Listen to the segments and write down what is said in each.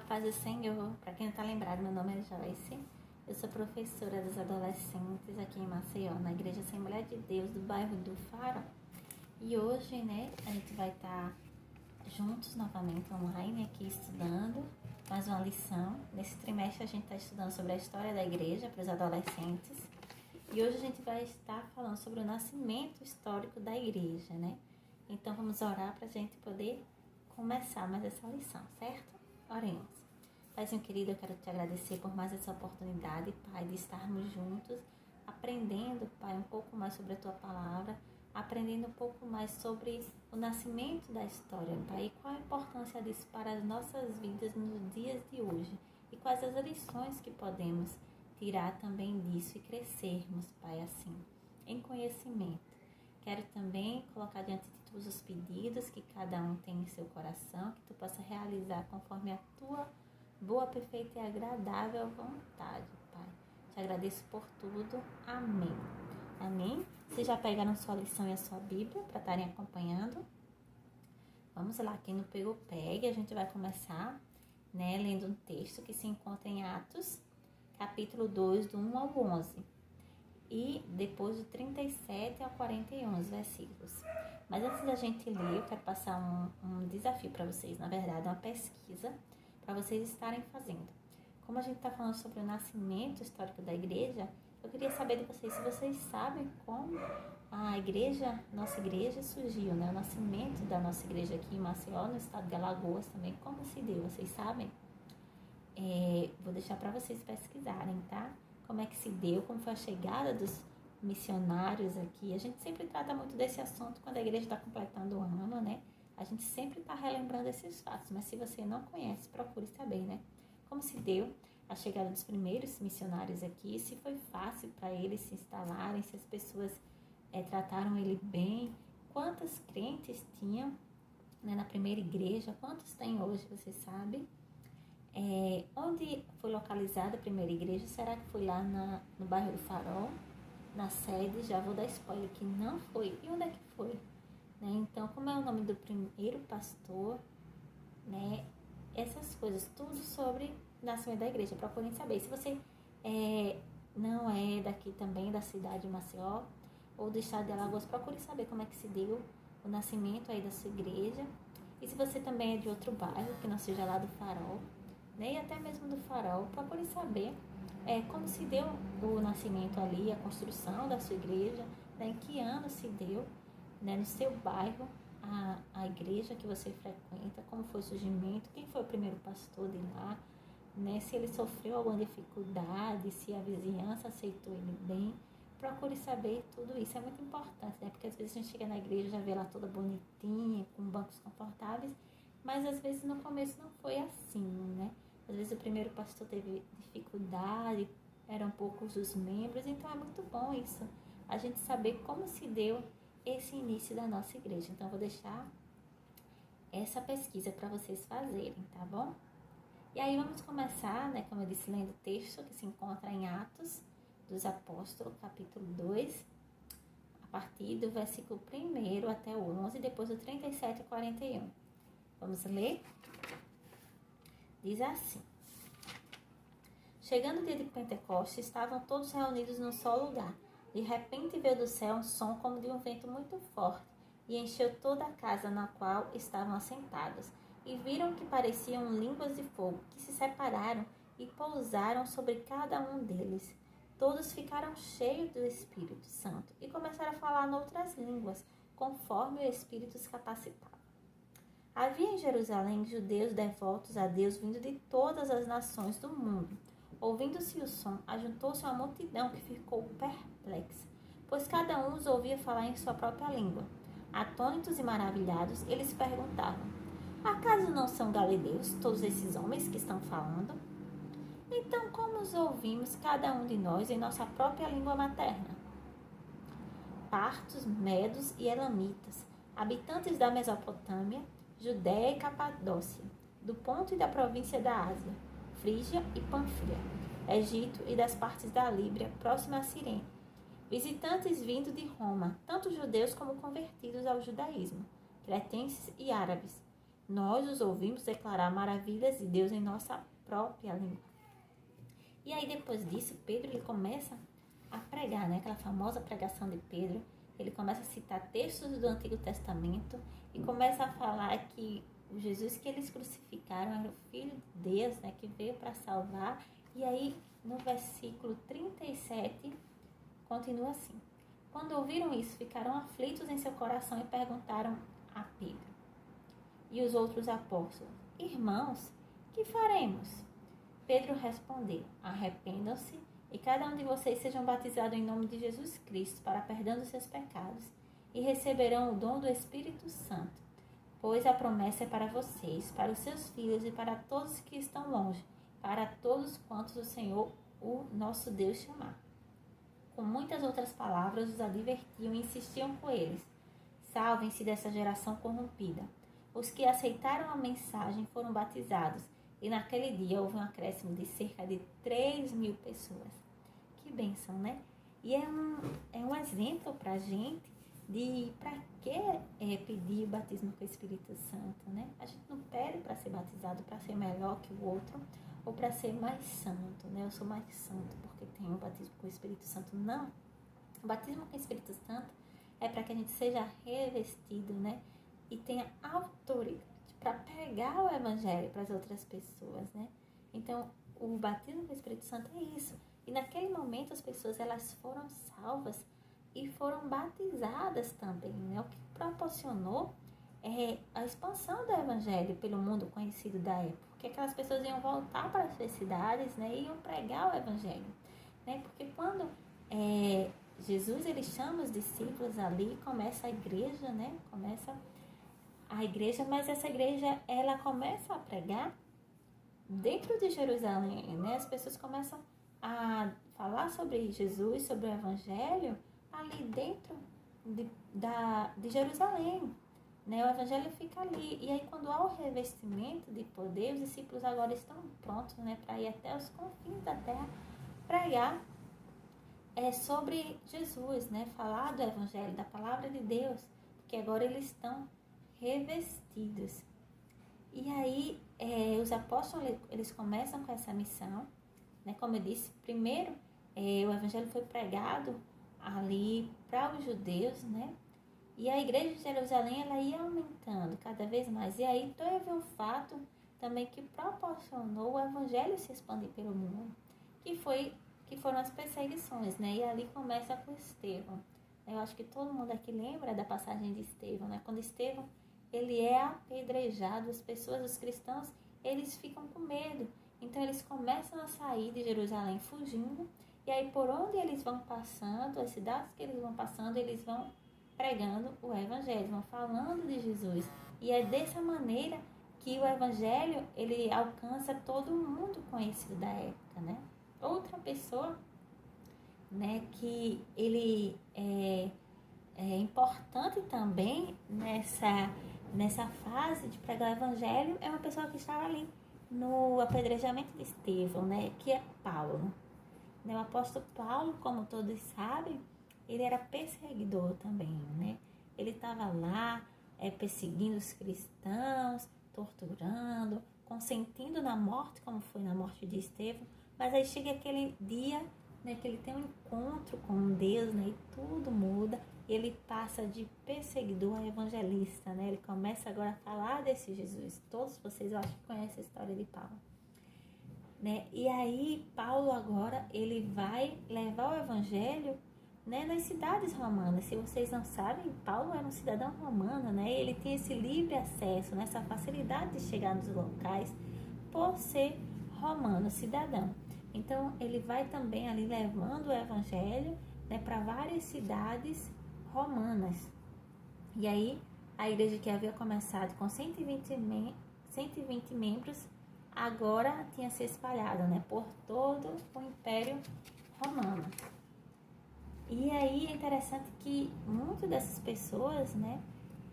paz do Senhor. Para quem não está lembrado, meu nome é Joyce. Eu sou professora dos adolescentes aqui em Maceió, na Igreja Assembleia de Deus do bairro do Farol. E hoje, a gente vai estar juntos novamente online aqui estudando mais uma lição. Nesse trimestre a gente está estudando sobre a história da igreja para os adolescentes. E hoje a gente vai estar falando sobre o nascimento histórico da igreja, Então vamos orar para a gente poder começar mais essa lição, certo? Oremos. Paizinho querido, eu quero te agradecer por mais essa oportunidade, Pai, de estarmos juntos, aprendendo, Pai, um pouco mais sobre a Tua Palavra, aprendendo um pouco mais sobre o nascimento da história, Pai, e qual a importância disso para as nossas vidas nos dias de hoje, e quais as lições que podemos tirar também disso e crescermos, Pai, assim, em conhecimento. Quero também colocar diante de Tu os pedidos que cada um tem em seu coração, que Tu possa realizar conforme a Tua boa, perfeita e agradável vontade, Pai. Te agradeço por tudo. Amém. Amém? Vocês já pegaram sua lição e a sua Bíblia para estarem acompanhando? Vamos lá, quem não pegou, pegue. A gente vai começar, lendo um texto que se encontra em Atos, capítulo 2, do 1 ao 11. E depois do 37 ao 41, os versículos. Mas antes da gente ler, eu quero passar um desafio para vocês, na verdade, uma pesquisa para vocês estarem fazendo. Como a gente está falando sobre o nascimento histórico da igreja, eu queria saber de vocês se vocês sabem como a igreja, nossa igreja surgiu, O nascimento da nossa igreja aqui em Maceió, no estado de Alagoas também, como se deu, vocês sabem? Vou deixar para vocês pesquisarem, tá? Como é que se deu, como foi a chegada dos missionários aqui. A gente sempre trata muito desse assunto quando a igreja está completando o ano, A gente sempre está relembrando esses fatos, mas se você não conhece, procure saber, Como se deu a chegada dos primeiros missionários aqui, se foi fácil para eles se instalarem, se as pessoas trataram ele bem, quantas crentes tinham na primeira igreja, quantos tem hoje, você sabe? Onde foi localizada a primeira igreja? Será que foi lá no bairro do Farol, na sede? Já vou dar spoiler que não foi. E onde é que foi? Então, como é o nome do primeiro pastor, essas coisas, tudo sobre o nascimento da igreja, procurem saber. Se você não é daqui também, da cidade de Maceió, ou do estado de Alagoas, procure saber como é que se deu o nascimento aí da sua igreja. E se você também é de outro bairro, que não seja lá do Farol, e até mesmo do Farol, procure saber como se deu o nascimento ali, a construção da sua igreja, em que ano se deu, no seu bairro, a igreja que você frequenta, como foi o surgimento, quem foi o primeiro pastor de lá, se ele sofreu alguma dificuldade, se a vizinhança aceitou ele bem. Procure saber tudo isso, é muito importante, porque às vezes a gente chega na igreja e já vê lá toda bonitinha, com bancos confortáveis, mas às vezes no começo não foi assim, Às vezes o primeiro pastor teve dificuldade, eram poucos os membros, então é muito bom isso, a gente saber como se deu esse início da nossa igreja. Então eu vou deixar essa pesquisa para vocês fazerem, tá bom? E aí vamos começar, como eu disse, lendo o texto que se encontra em Atos dos Apóstolos, capítulo 2, a partir do versículo 1 até o 11, depois do 37 e 41. Vamos ler? Diz assim: Chegando o dia de Pentecostes, estavam todos reunidos num só lugar. De repente veio do céu um som como de um vento muito forte, e encheu toda a casa na qual estavam assentados. E viram que pareciam línguas de fogo, que se separaram e pousaram sobre cada um deles. Todos ficaram cheios do Espírito Santo e começaram a falar noutras línguas, conforme o Espírito os capacitava. Havia em Jerusalém judeus devotos a Deus vindo de todas as nações do mundo. Ouvindo-se o som, ajuntou-se uma multidão que ficou perplexa, pois cada um os ouvia falar em sua própria língua. Atônitos e maravilhados, eles perguntavam: Acaso não são galileus todos esses homens que estão falando? Então, como os ouvimos cada um de nós em nossa própria língua materna? Partos, medos e elamitas, habitantes da Mesopotâmia, Judéia e Capadócia, do ponto e da província da Ásia, Frígia e Panfilha, Egito e das partes da Líbia, próxima a Cirene, visitantes vindos de Roma, tanto judeus como convertidos ao judaísmo, cretenses e árabes. nós os ouvimos declarar maravilhas de Deus em nossa própria língua. E aí depois disso, Pedro ele começa a pregar, né? Aquela famosa pregação de Pedro. Ele começa a citar textos do Antigo Testamento e começa a falar que o Jesus que eles crucificaram era o Filho de Deus, né? Que veio para salvar. E aí no versículo 37 continua assim: quando ouviram isso, ficaram aflitos em seu coração e perguntaram a Pedro e os outros apóstolos: irmãos, que faremos? Pedro respondeu: arrependam-se e cada um de vocês sejam batizados em nome de Jesus Cristo para perdão dos seus pecados e receberão o dom do Espírito Santo, pois a promessa é para vocês, para os seus filhos e para todos que estão longe, para todos quantos o Senhor, o nosso Deus, chamar. Com muitas outras palavras os advertiam e insistiam com eles: salvem-se dessa geração corrompida. Os que aceitaram a mensagem foram batizados, e naquele dia houve um acréscimo de cerca de 3.000 pessoas. Que bênção, né? E é um exemplo para a gente de para que pedir o batismo com o Espírito Santo, né? A gente não pede para ser batizado para ser melhor que o outro ou para ser mais santo, né? Eu sou mais santo porque tenho o batismo com o Espírito Santo. Não. O batismo com o Espírito Santo é para que a gente seja revestido, né? E tenha autoridade para pregar o Evangelho para as outras pessoas, né? Então, o batismo com o Espírito Santo é isso. E naquele momento as pessoas elas foram salvas e foram batizadas também, né? O que proporcionou a expansão do Evangelho pelo mundo conhecido da época. Porque aquelas pessoas iam voltar para as suas cidades, né? E iam pregar o Evangelho, né? Porque quando Jesus ele chama os discípulos ali, começa a igreja, né? Começa a igreja, mas essa igreja ela começa a pregar dentro de Jerusalém, né? As pessoas começam a falar sobre Jesus, sobre o Evangelho ali dentro de Jerusalém, né? O Evangelho fica ali, e aí quando há o revestimento de poder, os discípulos agora estão prontos, né? Para ir até os confins da terra pregar sobre Jesus, né? Falar do Evangelho, da palavra de Deus, porque agora eles estão revestidos. E aí os apóstolos eles começam com essa missão, né? Como eu disse, primeiro o Evangelho foi pregado ali para os judeus, né? E a igreja de Jerusalém ela ia aumentando cada vez mais. E aí teve um fato também que proporcionou o Evangelho se expandir pelo mundo, que foram as perseguições, né? E ali começa com Estevão. Eu acho que todo mundo aqui lembra da passagem de Estevão, né? Quando Estevão ele é apedrejado, as pessoas, os cristãos, eles ficam com medo. Então eles começam a sair de Jerusalém fugindo, e aí por onde eles vão passando, as cidades que eles vão passando, eles vão pregando o Evangelho, vão falando de Jesus. E é dessa maneira que o Evangelho ele alcança todo mundo conhecido da época, né? Outra pessoa, né, que ele é importante também nessa fase de pregar o Evangelho é uma pessoa que estava ali no apedrejamento de Estevão, né, que é Paulo. O apóstolo Paulo, como todos sabem, ele era perseguidor também, né? Ele estava lá perseguindo os cristãos, torturando, consentindo na morte, como foi na morte de Estevão. Mas aí chega aquele dia, né, que ele tem um encontro com Deus, né, e tudo muda. Ele passa de perseguidor a evangelista, né? Ele começa agora a falar desse Jesus. Todos vocês, eu acho que conhecem a história de Paulo, né? E aí Paulo agora ele vai levar o evangelho, né, nas cidades romanas. Se vocês não sabem, Paulo era um cidadão romano, né? Ele tinha esse livre acesso, né, essa facilidade de chegar nos locais por ser romano, cidadão. Então ele vai também ali levando o evangelho, né, para várias cidades romanas. E aí a igreja que havia começado com 120 membros agora tinha se espalhado, né, por todo o Império Romano. E aí é interessante que muitas dessas pessoas, né,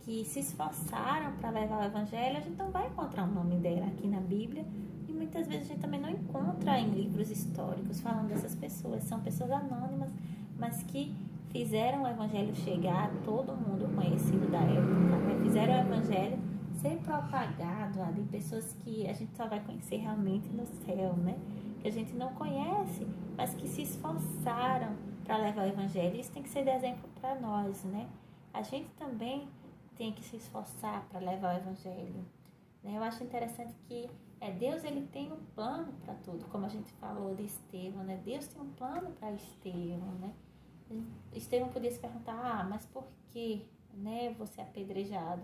que se esforçaram para levar o evangelho, a gente não vai encontrar o nome dela aqui na Bíblia, e muitas vezes a gente também não encontra em livros históricos falando dessas pessoas. São pessoas anônimas, mas que fizeram o evangelho chegar a todo mundo conhecido da época, né? Fizeram o evangelho ser propagado ali, pessoas que a gente só vai conhecer realmente no céu, né? Que a gente não conhece, mas que se esforçaram para levar o evangelho. Isso tem que ser de exemplo para nós, né? A gente também tem que se esforçar para levar o evangelho, né? Eu acho interessante que Deus, ele tem um plano para tudo, como a gente falou de Estevão, né? Deus tem um plano para Estevão, né? Estevão podia se perguntar, mas por que, né, você é apedrejado?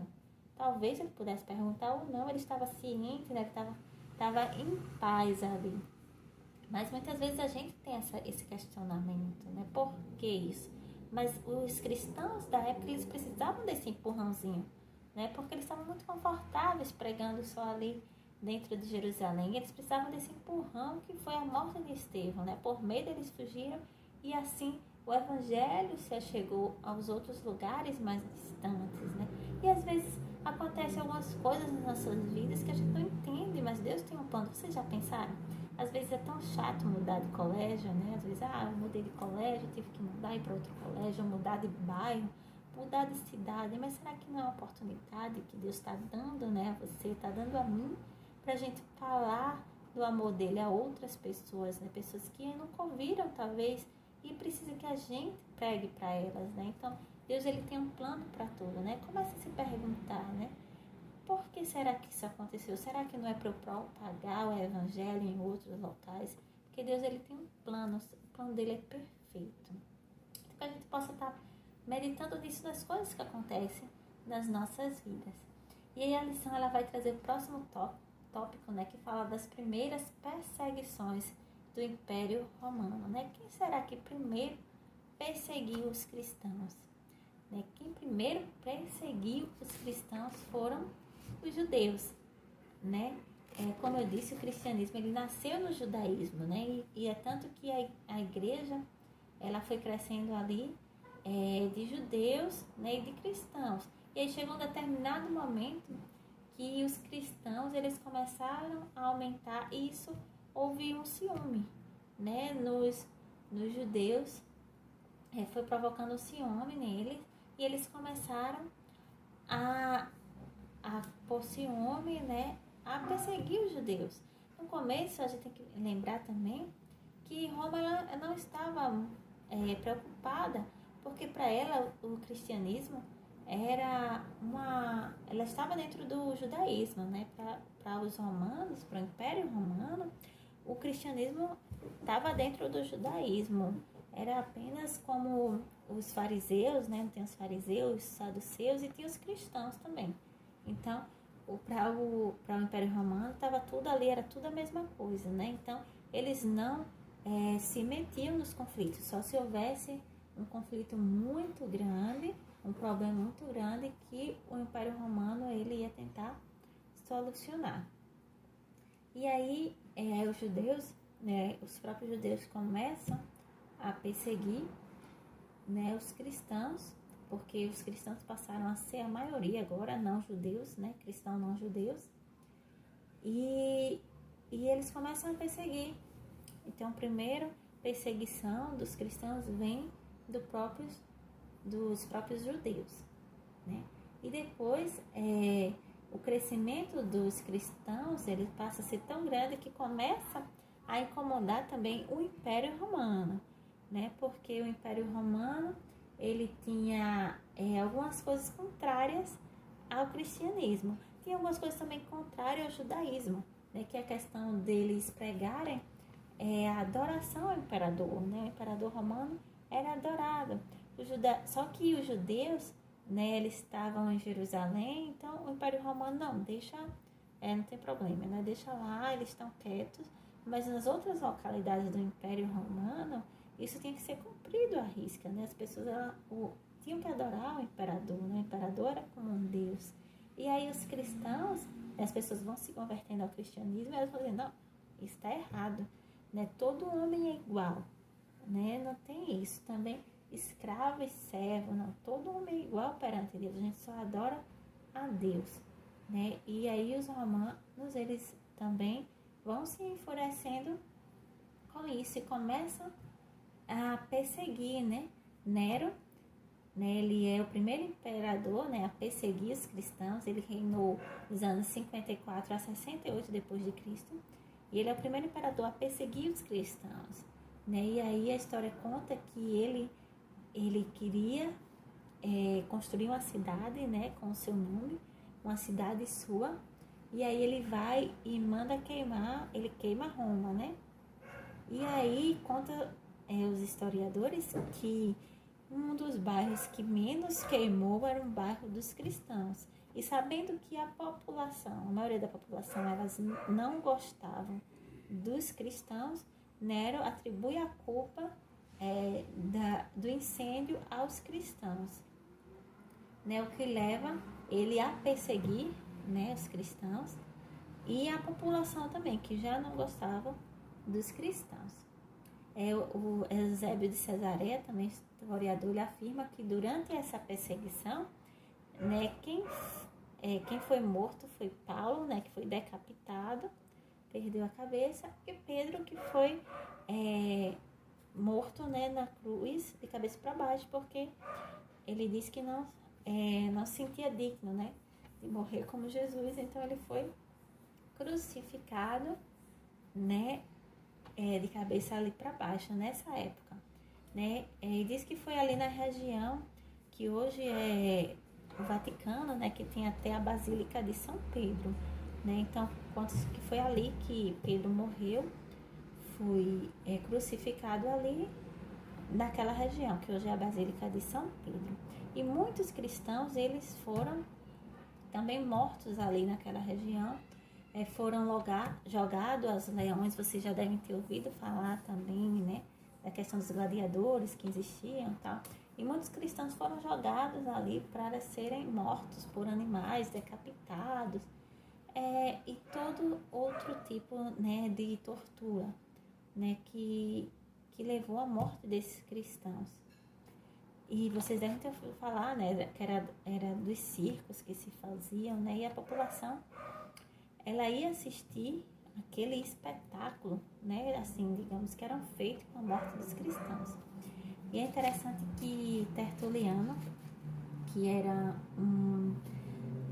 Talvez ele pudesse perguntar ou não, ele estava ciente, né, que estava em paz ali. Mas muitas vezes a gente tem esse questionamento, né? Por que isso? Mas os cristãos da época, eles precisavam desse empurrãozinho, né? Porque eles estavam muito confortáveis pregando só ali dentro de Jerusalém. Eles precisavam desse empurrão que foi a morte de Estevão, né? Por medo eles fugiram e assim o evangelho se achegou aos outros lugares mais distantes, né? E às vezes acontecem algumas coisas nas nossas vidas que a gente não entende, mas Deus tem um plano. Vocês já pensaram? Às vezes é tão chato mudar de colégio, né? Às vezes, eu mudei de colégio, tive que mudar e ir para outro colégio, mudar de bairro, mudar de cidade. Mas será que não é uma oportunidade que Deus está dando, né? Você está dando a mim, para a gente falar do amor dele a outras pessoas, né? Pessoas que nunca ouviram, talvez, e precisa que a gente pregue para elas, né? Então, Deus, ele tem um plano para tudo, né? Começa a se perguntar, né? Por que será que isso aconteceu? Será que não é para eu propagar o evangelho em outros locais? Porque Deus, ele tem um plano, o plano dele é perfeito. Então, que a gente possa estar meditando nisso, das coisas que acontecem nas nossas vidas. E aí a lição, ela vai trazer o próximo tópico, né, que fala das primeiras perseguições do Império Romano, né? Quem será que primeiro perseguiu os cristãos? Né? Quem primeiro perseguiu os cristãos foram os judeus, né? Como eu disse, o cristianismo, ele nasceu no judaísmo, né? E é tanto que a igreja, ela foi crescendo ali de judeus, né, e de cristãos. E aí chegou um determinado momento que os cristãos, eles começaram a aumentar, e isso houve um ciúme, né? Nos judeus, foi provocando um ciúme neles, e eles começaram a por ciúme, né, a perseguir os judeus. No começo, a gente tem que lembrar também que Roma, ela não estava preocupada, porque para ela o cristianismo ela estava dentro do judaísmo, né? Para os romanos, para o Império Romano, o cristianismo estava dentro do judaísmo. Era apenas como os fariseus, né? Tem os fariseus, os saduceus e tem os cristãos também. Então, para o Império Romano, estava tudo ali, era tudo a mesma coisa, né? Então, eles não se metiam nos conflitos, só se houvesse um conflito muito grande, um problema muito grande, que o Império Romano, ele ia tentar solucionar. E aí, os judeus, né, os próprios judeus começam a perseguir, né, os cristãos, porque os cristãos passaram a ser a maioria agora, não judeus, né? Cristãos não judeus. E eles começam a perseguir. Então, primeiro, perseguição dos cristãos vem dos próprios judeus, né? E depois, o crescimento dos cristãos, ele passa a ser tão grande que começa a incomodar também o Império Romano, né? Porque o Império Romano, ele tinha algumas coisas contrárias ao cristianismo. Tinha algumas coisas também contrárias ao judaísmo, né? Que é a questão deles pregarem a adoração ao imperador, né? O imperador romano era adorado. Só que os judeus, né, eles estavam em Jerusalém, então o Império Romano não tem problema, né? Deixa lá, eles estão quietos. Mas nas outras localidades do Império Romano, isso tinha que ser cumprido à risca, né? As pessoas tinham que adorar o imperador, né? O imperador era como um deus. E aí os cristãos, as pessoas vão se convertendo ao cristianismo e elas vão dizendo, não, isso está errado, né? Todo homem é igual, né? Não tem isso. Também escravo e servo, não. Todo homem é igual perante Deus. A gente só adora a Deus, né? E aí os romanos, eles também vão se enfurecendo com isso e começam a perseguir, né? Nero, né? Ele é o primeiro imperador, né, a perseguir os cristãos. Ele reinou dos anos 54 a 68 depois de Cristo. E ele é o primeiro imperador a perseguir os cristãos, né? E aí a história conta que ele queria construir uma cidade, né, com o seu nome, uma cidade sua. E aí ele vai e manda queimar, ele queima Roma, né? E aí conta os historiadores que um dos bairros que menos queimou era um bairro dos cristãos. E sabendo que a população, a maioria da população, elas não gostavam dos cristãos, Nero atribui a culpa do incêndio aos cristãos, né? O que leva ele a perseguir, né, os cristãos e a população também, que já não gostava dos cristãos. O Eusébio de Cesareia, também historiador, ele afirma que durante essa perseguição, né, quem foi morto foi Paulo, né, que foi decapitado, perdeu a cabeça, e Pedro, que foi morto, né, na cruz de cabeça para baixo, porque ele disse que não se sentia digno, né, de morrer como Jesus. Então ele foi crucificado, né, de cabeça ali para baixo nessa época, né? E diz que foi ali na região que hoje é o Vaticano, né, que tem até a Basílica de São Pedro, né? Então, que foi ali que Pedro morreu, foi crucificado ali naquela região, que hoje é a Basílica de São Pedro. E muitos cristãos, eles foram também mortos ali naquela região, foram jogados aos leões. Vocês já devem ter ouvido falar também, né, da questão dos gladiadores que existiam e tal. E muitos cristãos foram jogados ali para serem mortos por animais, decapitados, e todo outro tipo, né, de tortura, né, que levou à morte desses cristãos. E vocês devem ter ouvido falar, né, que era dos circos que se faziam, né, e a população, ela ia assistir aquele espetáculo, né, assim, digamos, que eram feitos com a morte dos cristãos. E é interessante que Tertuliano, que era um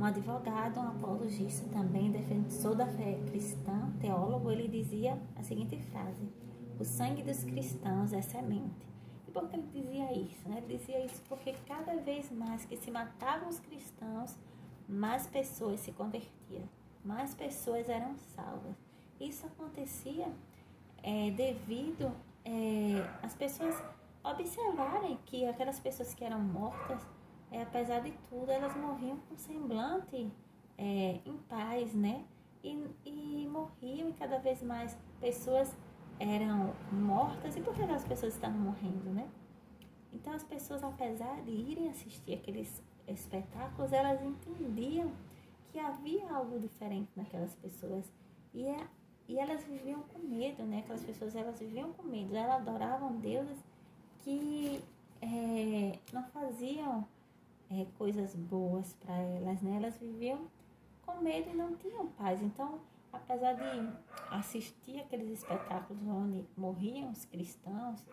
advogado, um apologista também, defensor da fé cristã, teólogo, ele dizia a seguinte frase: o sangue dos cristãos é semente. E por que ele dizia isso, né? Ele dizia isso porque cada vez mais que se matavam os cristãos, mais pessoas se convertiam, mais pessoas eram salvas. Isso acontecia devido às pessoas observarem que aquelas pessoas que eram mortas, apesar de tudo, elas morriam com semblante em paz, né? E morriam, e cada vez mais pessoas eram mortas. E por que as pessoas estavam morrendo, né? Então as pessoas, apesar de irem assistir aqueles espetáculos, elas entendiam que havia algo diferente naquelas pessoas. E elas viviam com medo, né? Aquelas pessoas, elas viviam com medo. Elas adoravam deuses que não faziam coisas boas para elas, né? Elas viviam com medo e não tinham paz. Então, apesar de assistir aqueles espetáculos onde morriam os cristãos,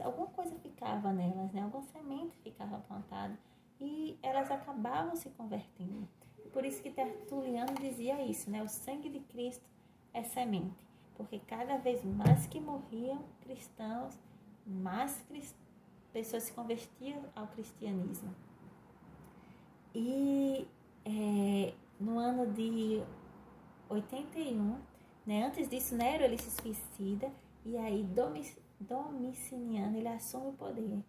alguma coisa ficava nelas, né? Alguma semente ficava plantada e elas acabavam se convertendo. Por isso que Tertuliano dizia isso, né? O sangue de Cristo é semente, porque cada vez mais que morriam cristãos, mais pessoas se convertiam ao cristianismo. E no ano de 81, né, antes disso, Nero ele se suicida, e aí Domiciano ele assume o poder,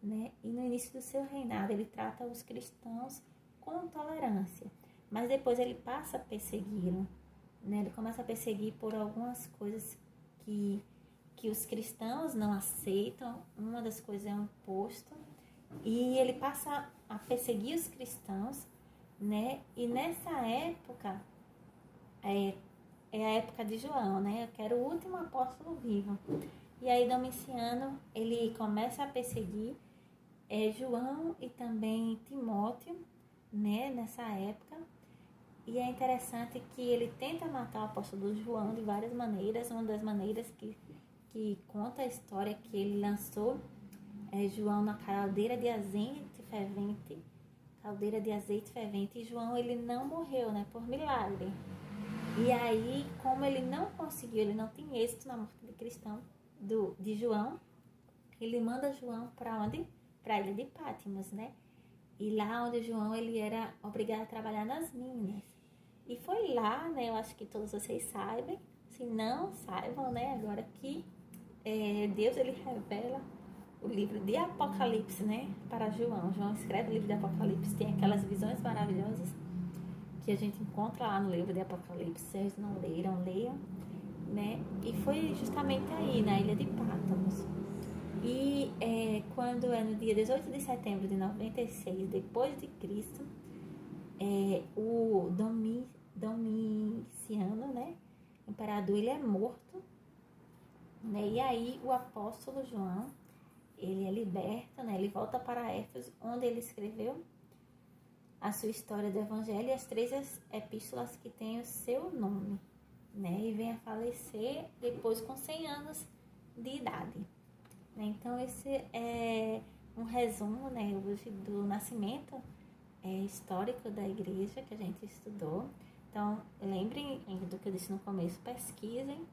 né? E no início do seu reinado ele trata os cristãos com tolerância, mas depois ele passa a persegui-los, né? Ele começa a perseguir por algumas coisas que os cristãos não aceitam. Uma das coisas é um imposto, e ele passa a perseguir os cristãos, né? E nessa época é a época de João, né? Que era o último apóstolo vivo. E aí Domiciano ele começa a perseguir João e também Timóteo, né? Nessa época. E é interessante que ele tenta matar o apóstolo João de várias maneiras. Uma das maneiras que conta a história que ele lançou João na caldeira de azeite fervente, e João ele não morreu, né, por milagre. E aí, como ele não conseguiu, ele não tem êxito na morte de João, ele manda João para onde? Para a ilha de Patmos, né? E lá onde João ele era obrigado a trabalhar nas minas. E foi lá, né? Eu acho que todos vocês saibam, se não saibam, né? Agora que Deus ele revela o livro de Apocalipse, né? Para João. João escreve o livro de Apocalipse, tem aquelas visões maravilhosas que a gente encontra lá no livro de Apocalipse. Se vocês não leram, leiam, né? E foi justamente aí, na ilha de Patmos. E quando no dia 18 de setembro de 96 depois de Cristo, o Domiciano, né, imperador, ele é morto, né? E aí o apóstolo João, ele é liberto, né? Ele volta para Éfeso, onde ele escreveu a sua história do Evangelho e as 3 epístolas que têm o seu nome, né? E vem a falecer depois com 100 anos de idade. Então, esse é um resumo, né, hoje do nascimento histórico da igreja que a gente estudou. Então, lembrem do que eu disse no começo, pesquisem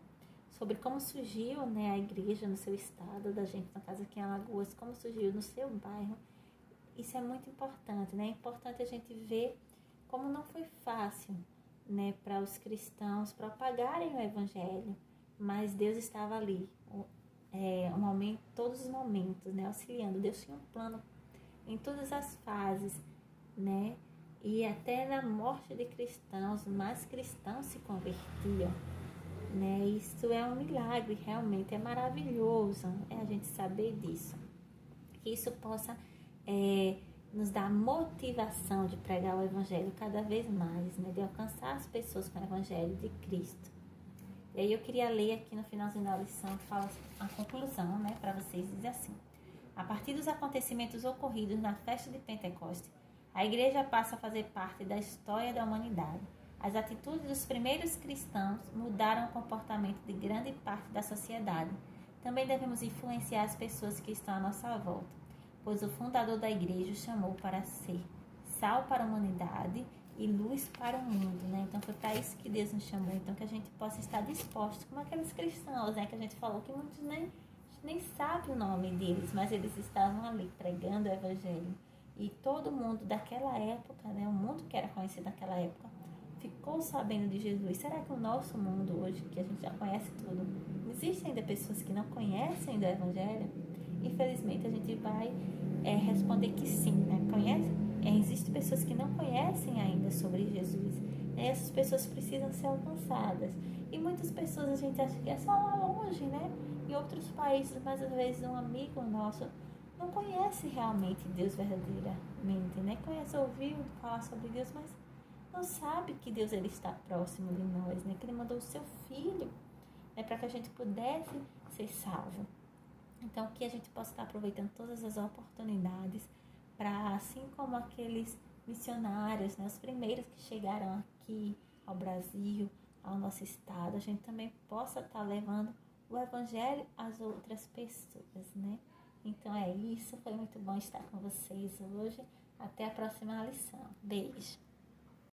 sobre como surgiu, né, a igreja no seu estado, da gente, no caso aqui em Alagoas, como surgiu no seu bairro. Isso é muito importante, né? É importante a gente ver como não foi fácil, né, para os propagarem o evangelho, mas Deus estava ali, todos os momentos, né, auxiliando. Deus tinha um plano em todas as fases, né? E até na morte de cristãos, mais cristãos se convertiam, né? Isso é um milagre, realmente é maravilhoso, a gente saber disso. Que isso possa nos dar motivação de pregar o evangelho cada vez mais, né? De alcançar as pessoas com o evangelho de Cristo. E aí eu queria ler aqui no finalzinho da lição, que fala a conclusão, né, para vocês, diz assim: a partir dos acontecimentos ocorridos na festa de Pentecostes, a igreja passa a fazer parte da história da humanidade. As atitudes dos primeiros cristãos mudaram o comportamento de grande parte da sociedade. Também devemos influenciar as pessoas que estão à nossa volta, pois o fundador da igreja o chamou para ser sal para a humanidade e luz para o mundo, né? Então foi para isso que Deus nos chamou, então que a gente possa estar disposto, como aqueles cristãos, né, que a gente falou que muitos nem sabem o nome deles, mas eles estavam ali pregando o evangelho. E todo mundo daquela época, né, o mundo que era conhecido naquela época, ficou sabendo de Jesus. Será que o nosso mundo hoje, que a gente já conhece tudo, existem ainda pessoas que não conhecem do evangelho? Infelizmente a gente vai responder que sim, né? Existem pessoas que não conhecem ainda sobre Jesus, né? Essas pessoas precisam ser alcançadas. E muitas pessoas a gente acha que é só lá longe, né? Em outros países, mas às vezes um amigo nosso não conhece realmente Deus verdadeiramente, né? Ouviu falar sobre Deus, mas não sabe que Deus ele está próximo de nós, né? Que ele mandou o seu filho, né, para que a gente pudesse ser salvo. Então, que a gente possa estar aproveitando todas as oportunidades para, assim como aqueles missionários, né, os primeiros que chegaram aqui ao Brasil, ao nosso estado, a gente também possa estar levando o evangelho às outras pessoas, né? Então é isso, foi muito bom estar com vocês hoje. Até a próxima lição. Beijo!